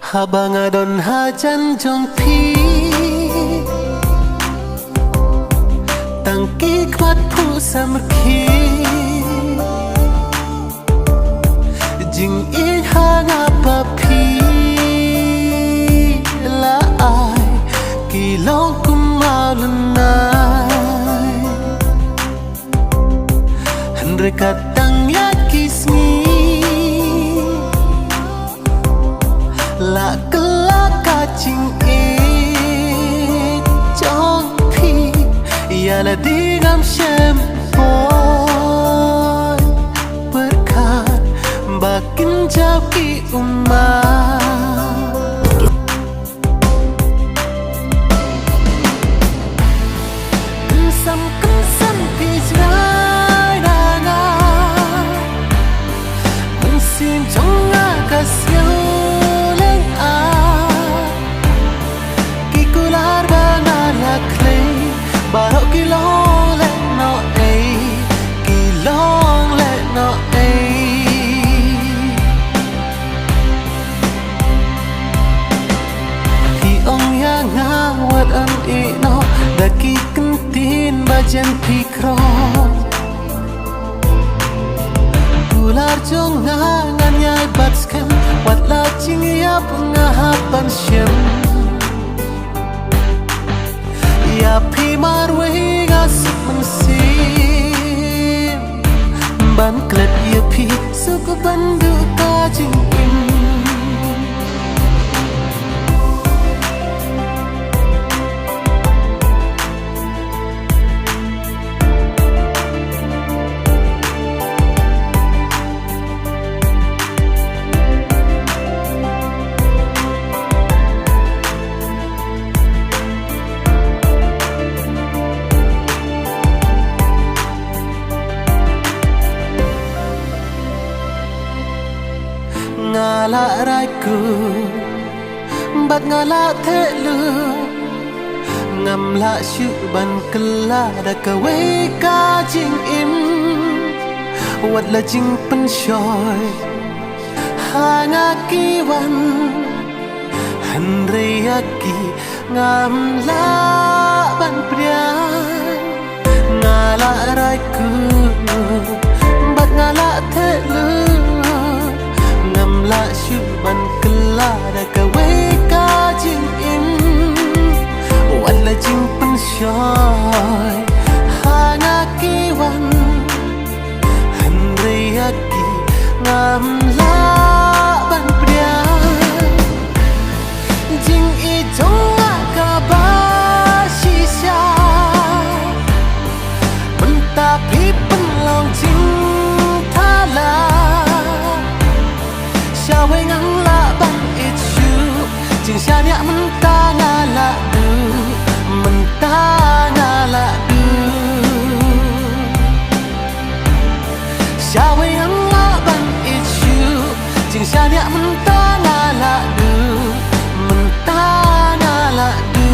Habang adon hajan jong pi Tangki kuat pu samki Jing i hanga papi La ai Kilong kumau lunai Henry katang yakismi La kelaka cing e chong pi Ya la digam shem boy Berkat bakin jauh ki umar Sam kesam pijrai danga Musim jonga kasih Barok kilong let no ay Kilong let no ay Hi ong yang ngawat an ino Daki kentin bajan pikro Ular jong ngangan yai batskan Wat la jing ya pengahapan syem Ya pi marway gasip mensim Ban klet ya pi suku bandu kajing im Ngala raiku Bat ngala thelu Ngam la syu ban kela Da kawai ka jing im Wat la jing pen shoy Hanga kiwan Henry yaki Ngam la ban priang Ngala raiku Bat ngala thelu La syuban kelada kawai ka jing im Wala jing pensyoy Hana kiwan Henry yaki ngam la ban priang Jing i jonga ka ba shisha Mentapi penlong jing thala Shaway ngang la ban it shu Jing sha niak mentang ala du Mentang ala du Shaway ngang la ban it shu Jing sha niak mentang ala du Mentang ala du